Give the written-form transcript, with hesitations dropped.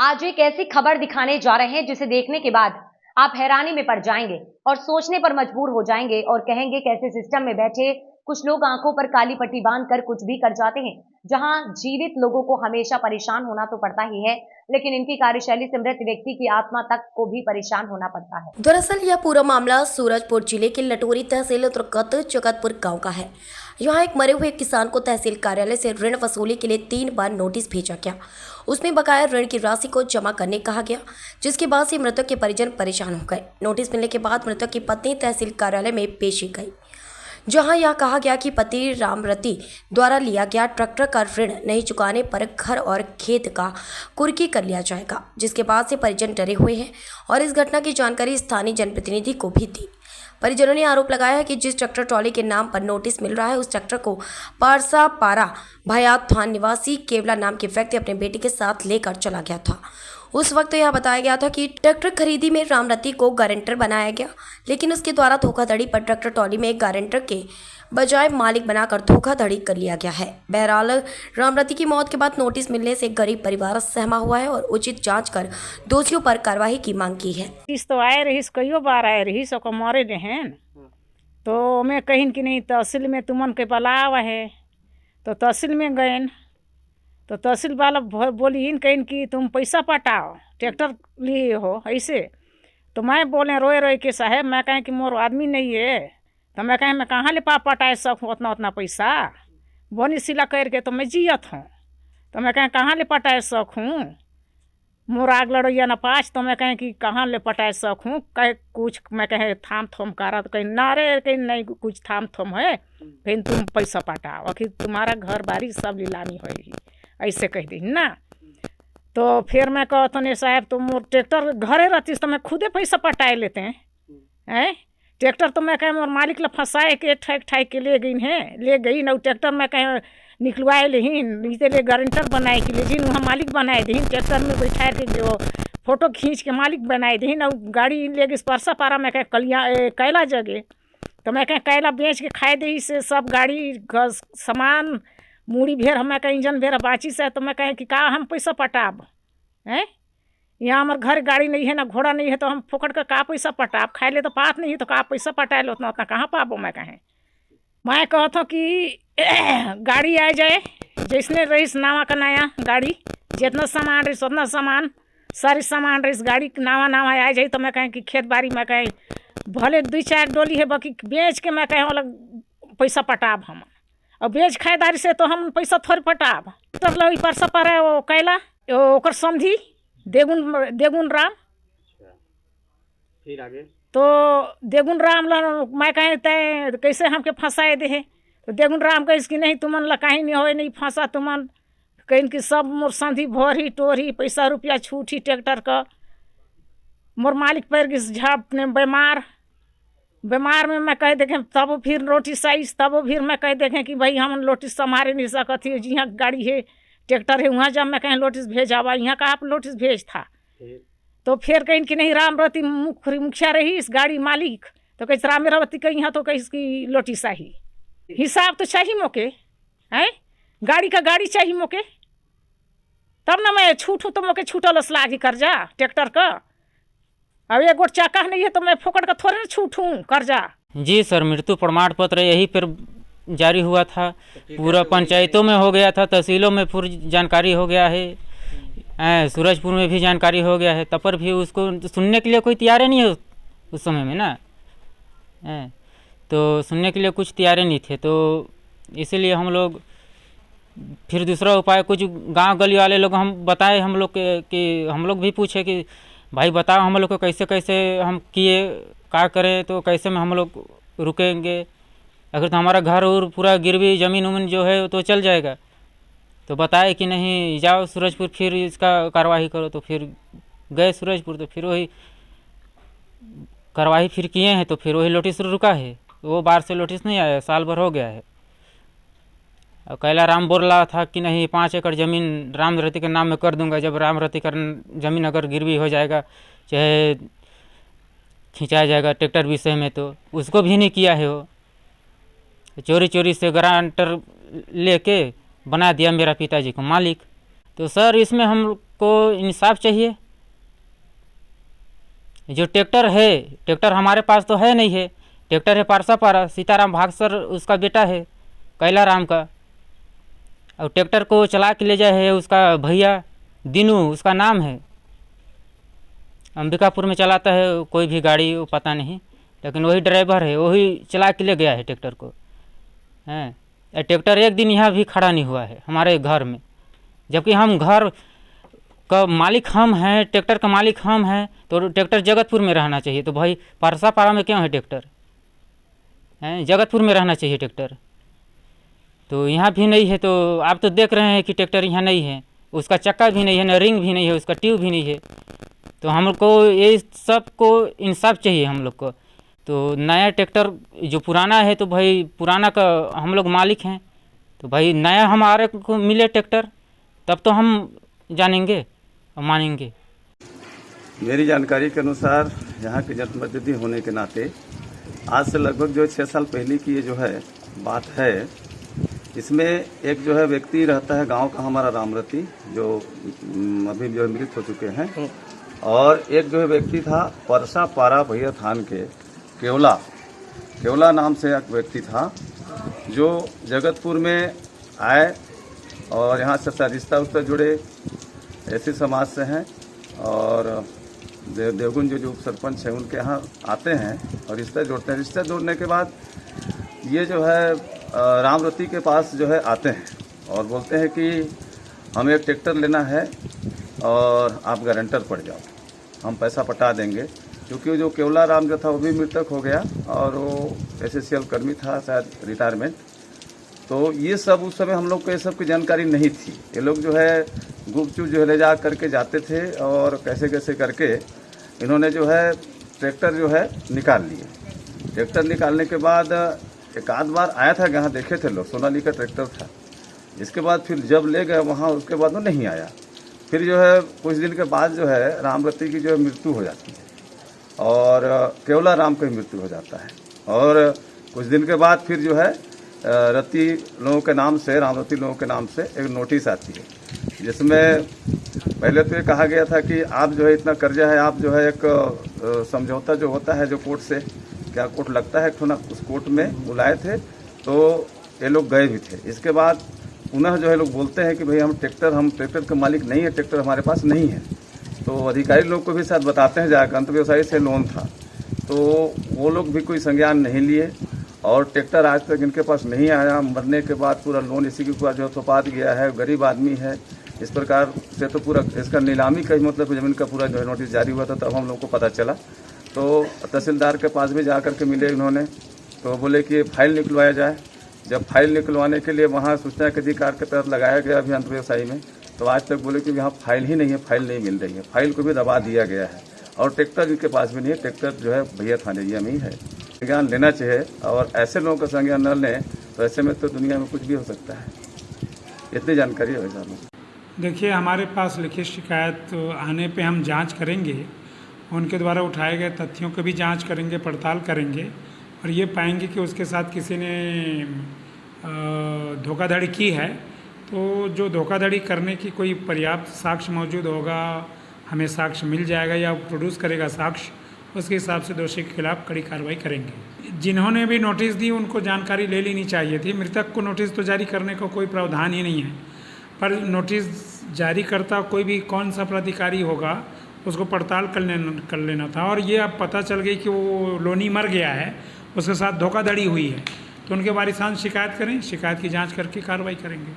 आज एक ऐसी खबर दिखाने जा रहे हैं जिसे देखने के बाद आप हैरानी में पड़ जाएंगे और सोचने पर मजबूर हो जाएंगे और कहेंगे कैसे सिस्टम में बैठे कुछ लोग आंखों पर काली पट्टी बांधकर कुछ भी कर जाते हैं। जहां जीवित लोगों को हमेशा परेशान होना तो पड़ता ही है, लेकिन इनकी कार्यशैली से मृत व्यक्ति की आत्मा तक को भी परेशान होना पड़ता है। दरअसल यह पूरा मामला सूरजपुर जिले के लटोरी तहसील अंतर्गत जगतपुर गांव का है। यहाँ एक मरे हुए किसान को तहसील कार्यालय से ऋण वसूली के लिए 3 बार नोटिस भेजा गया। उसमें बकाया ऋण की राशि को जमा करने कहा गया, जिसके बाद से मृतक के परिजन परेशान हो गए। नोटिस मिलने के बाद मृतक की पत्नी तहसील कार्यालय में पेशी गई, जहां यह कहा गया कि पति रामरती द्वारा लिया गया ट्रैक्टर का ऋण नहीं चुकाने पर घर और खेत का कुर्की कर लिया जाएगा, जिसके बाद से परिजन डरे हुए हैं और इस घटना की जानकारी स्थानीय जनप्रतिनिधि को भी दी। परिजनों ने आरोप लगाया है कि जिस ट्रैक्टर ट्रॉली के नाम पर नोटिस मिल रहा है, उस ट्रैक्टर को पारसा पारा भयात थान निवासी केवला नाम के व्यक्ति अपने बेटे के साथ लेकर चला गया था। उस वक्त यह बताया गया था कि ट्रैक्टर खरीदी में रामरती को गारंटर बनाया गया, लेकिन उसके द्वारा धोखाधड़ी पर ट्रैक्टर ट्रॉली में एक गारंटर के बजाय मालिक बनाकर धोखाधड़ी कर लिया गया है। बहरहाल रामरती की मौत के बाद नोटिस मिलने से गरीब परिवार सहमा हुआ है और उचित जांच कर दोषियों पर कार्रवाई की मांग की है। तो आए रही कईयो बार आए रही सो मारे हैं तो मैं कहीं कि नहीं तहसील में तुमन के बुलावा है, तो तहसील में गए तो तहसील वाला बोली इन कहीं कि तुम पैसा पटाओ, ट्रैक्टर लिए हो ऐसे। तो मैं बोले रोए रोए के साहब मैं कहें कि मोर आदमी नहीं है, तो मैं कहें मैं कहाँ ले पटाए सकूँ उतना उतना पैसा, बोनी सिला करके तो मैं जियत हूँ, तो मैं कहें कहाँ ले पटाए सकूँ, मोर आग लड़ैया न पाँच, तो मैं कहें कि कहाँ ले पटाए सकूँ, कहे कुछ मैं कहें थाम थोम करा, तो कहीं नारे कहीं नहीं कुछ थाम थोम है, कहीं तुम पैसा पटाओ, आखिर तुम्हारा घर बारी सब नीलामी होगी ऐसे कह दी ना। तो फिर मैं कहता नहीं साहब तुम ट्रैक्टर घरे रहती तो मैं खुदे पैसा पटाए लेते हैं ट्रैक्टर तो मैं कहें मोर मालिक ला फंसाए के ठैक ठाक के ले गई ना ट्रैक्टर मैं कहें निकलवाए लेहिन ले गारंटर बनाए के लेकिन वहाँ मालिक बनाए दीन, ट्रैक्टर में बैठा के जो फोटो खींच के मालिक बनाए दीन और गाड़ी ले गई परसा पारा मैं कहें कलिया कैला जगह, तो मैं कहें कैला बेच के खाए दी से सब गाड़ी सामान मूड़ी भेर हमें कहीं इंजन भेर बाची से, तो मैं कहें कि का हम पैसा पटाब हैं, यहाँ हमारे घर गाड़ी नहीं है ना घोड़ा नहीं है, तो हम फोकट का पैसा पटाब, खाए ले तो पात नहीं है तो का पैसा पटाए लो उतना उतना कहाँ पाबो। मैं कहें मैं कहता हूँ कि गाड़ी आ जाए जैसने रहीस नावा का नया गाड़ी, जितना सामान रहीस उतना सामान सारी सामान रहीस गाड़ी नावा नावा आ जाए, तो मैं कहें कि खेत बाड़ी मैं कहें भले 2-4 डोली है बाकी बेच के मैं कहें वाला पैसा पटाब हम, और बेच खाएदारी से तो हम पैसा थोड़ी पटाब। तब लगी परसा पर है वो कैला ओकर समझी देगुन राम, फिर आगे तो देगुन राम ला मैं कहें तय कैसे हमके फंसाए दे है, तो देगुन राम कह कि नहीं तुमन ला कहीं नहीं होए नहीं फंसा तुमन, कहीं कि सब मोर संधि भोरी टोरी पैसा रुपया छूटी ट्रैक्टर का, मोर मालिक पैर की झाप ने बीमार में मैं कह देखें तब फिर नोटिस आई, तब फिर मैं कह देखें कि भाई हम नोटिस संभारे नहीं सकती है, जी हाँ गाड़ी है ट्रैक्टर है वहाँ जब मैं कहें नोटिस भेजावा यहाँ का आप नोटिस भेज था, तो फिर कहीं कि नहीं रामरती मुखिया रही इस गाड़ी मालिक, तो कहीं रामरती कहीं यहाँ तो कहीं इसकी नोटिस आई, हिसाब तो चाहिए मौके हैं, गाड़ी का गाड़ी चाहिए मौके, तब ना मैं छूटूँ तो मौके छूटल लागी कर्जा ट्रैक्टर का, अब एक गोट चाका नहीं है तो मैं फोकट का थोड़े ना छूटूँ कर्जा। जी सर, मृत्यु प्रमाण पत्र यही फिर जारी हुआ था, पूरा पंचायतों में हो गया था, तहसीलों में पूरी जानकारी हो गया है, सूरजपुर में भी जानकारी हो गया है, तब पर भी उसको सुनने के लिए कोई तैयार नहीं है उस समय में ना, तो सुनने के लिए कुछ तैयार नहीं थे, तो इसीलिए हम लोग फिर दूसरा उपाय कुछ गांव गली वाले लोग हम बताए हम लोग कि हम लोग भी पूछे कि भाई बताओ हम लोग को कैसे कैसे हम किए क्या करें, तो कैसे में हम लोग रुकेंगे, अगर तो हमारा घर और पूरा गिरवी ज़मीन उमीन जो है तो चल जाएगा, तो बताए कि नहीं जाओ सूरजपुर फिर इसका कार्रवाई करो, तो फिर गए सूरजपुर, तो फिर वही कार्रवाई फिर किए हैं, तो फिर वही नोटिस रुका है, वो बार से नोटिस नहीं आया, साल भर हो गया है। और कैला राम बोल रहा था कि नहीं 5 एकड़ ज़मीन रामरती के नाम में कर दूंगा, जब रामरती का ज़मीन अगर गिरवी हो जाएगा चाहे खिंचाया जाएगा ट्रैक्टर विषय में, तो उसको भी नहीं किया है, वो चोरी से गारंटर लेके बना दिया मेरा पिताजी को मालिक, तो सर इसमें हमको इंसाफ चाहिए। जो ट्रैक्टर है, ट्रैक्टर हमारे पास तो है नहीं है, ट्रैक्टर है पारसापारा, सीताराम भागसर उसका बेटा है कैला राम का, और ट्रैक्टर को चला के ले जाए है उसका भैया दीनू, उसका नाम है, अंबिकापुर में चलाता है कोई भी गाड़ी, वो पता नहीं, लेकिन वही ड्राइवर है, वही चला के ले गया है ट्रैक्टर को हैं। ट्रैक्टर एक दिन यहाँ भी खड़ा नहीं हुआ है हमारे घर में, जबकि हम घर का मालिक हम हैं, ट्रैक्टर का मालिक हम हैं, तो ट्रैक्टर जगतपुर में रहना चाहिए। तो भाई पारसापारा में क्यों है ट्रैक्टर हैं? जगतपुर में रहना चाहिए ट्रैक्टर, तो यहाँ भी नहीं है। तो आप तो देख रहे हैं कि ट्रैक्टर यहाँ नहीं है, उसका चक्का भी नहीं है, न रिंग भी नहीं है, उसका ट्यूब भी नहीं है। तो हम लोग को ये सब को इंसाफ चाहिए हम लोग को। तो नया ट्रैक्टर जो पुराना है, तो भाई पुराना का हम लोग मालिक हैं, तो भाई नया हमारे को मिले ट्रैक्टर, तब तो हम जानेंगे और मानेंगे। मेरी जानकारी के अनुसार यहाँ के जनप्रतिनिधि होने के नाते आज से लगभग जो 6 साल पहले की ये जो है बात है, इसमें एक जो है व्यक्ति रहता है गांव का हमारा रामरती, जो अभी जो मृत हो चुके हैं, और एक जो है व्यक्ति था परसापारा भैया थान के केवला नाम से एक व्यक्ति था, जो जगतपुर में आए और यहाँ से रिश्ता उससे जुड़े ऐसे समाज से हैं, और देवगुन जो उप सरपंच है उनके यहाँ आते हैं और रिश्ता जोड़ते हैं। रिश्ता जोड़ने के बाद ये जो है रामरती के पास जो है आते हैं और बोलते हैं कि हमें एक ट्रैक्टर लेना है और आप गारंटर पड़ जाओ, हम पैसा पटा देंगे। क्योंकि जो केवला राम जो था वो भी मृतक हो गया और वो SSCL कर्मी था, शायद रिटायरमेंट। तो ये सब उस समय हम लोग को ये सब की जानकारी नहीं थी। ये लोग जो है गुपचुप जो है ले जा करके जाते थे और कैसे कैसे करके इन्होंने जो है ट्रैक्टर जो है निकाल लिए। ट्रैक्टर निकालने के बाद एक आध बार आया था, यहाँ देखे थे लोग, सोनालिका ट्रैक्टर था। इसके बाद फिर जब ले गए वहाँ, उसके बाद वो नहीं आया। फिर जो है कुछ दिन के बाद जो है रामरती की जो है मृत्यु हो जाती है और केवला राम की मृत्यु हो जाता है। और कुछ दिन के बाद फिर जो है रति लोगों के नाम से, रामरती लोगों के नाम से एक नोटिस आती है, जिसमें पहले तो ये कहा गया था कि आप जो है इतना कर्जा है, आप जो है एक समझौता जो होता है जो कोर्ट से, क्या कोर्ट लगता है तो ना, उस कोर्ट में बुलाए थे, तो ये लोग गए भी थे। इसके बाद पुनः जो है लोग बोलते हैं कि भाई हम ट्रैक्टर के मालिक नहीं है, ट्रैक्टर हमारे पास नहीं है। तो अधिकारी लोग को भी साथ बताते हैं जाकर, अंत व्यवसायी से लोन था, तो वो लोग भी कोई संज्ञान नहीं लिए और ट्रैक्टर आज तक इनके पास नहीं आया। मरने के बाद पूरा लोन इसी के ऊपर जो थोपात गया है, गरीब आदमी है। इस प्रकार से तो पूरा इसका नीलामी का ही मतलब ज़मीन का पूरा जो है नोटिस जारी हुआ था, तब हम लोग को पता चला। तो तहसीलदार के पास भी जा कर के मिले इन्होंने, तो बोले कि फाइल निकलवाया जाए। जब फाइल निकलवाने के लिए वहाँ सूचना के अधिकार के तहत लगाया गया अभी अंत व्यवसायी में, तो आज तक बोले कि यहाँ फाइल ही नहीं है, फाइल नहीं मिल रही है। फाइल को भी दबा दिया गया है और ट्रैक्टर इनके पास भी नहीं है। ट्रैक्टर जो है भैया थानेरिया में ही है। संज्ञान लेना चाहिए, और ऐसे लोगों का संज्ञान न लें तो ऐसे में तो दुनिया में कुछ भी हो सकता है। इतनी जानकारी है भाई साहब। देखिए, हमारे पास लिखित शिकायत आने पे हम जांच करेंगे, उनके द्वारा उठाए गए तथ्यों की भी जांच करेंगे, पड़ताल करेंगे, और ये पाएंगे कि उसके साथ किसी ने धोखाधड़ी की है, तो जो धोखाधड़ी करने की कोई पर्याप्त साक्ष्य मौजूद होगा, हमें साक्ष्य मिल जाएगा या प्रोड्यूस करेगा साक्ष्य, उसके हिसाब से दोषी के खिलाफ कड़ी कार्रवाई करेंगे। जिन्होंने भी नोटिस दी उनको जानकारी ले लेनी चाहिए थी। मृतक को नोटिस तो जारी करने का कोई प्रावधान ही नहीं है, पर नोटिस जारी करता कोई भी कौन सा प्राधिकारी होगा, उसको पड़ताल कर लेना था। और ये अब पता चल गई कि वो लोनी मर गया है, उसके साथ धोखाधड़ी हुई है, तो उनके वारिसान शिकायत करें, शिकायत की जांच करके कार्रवाई करेंगे।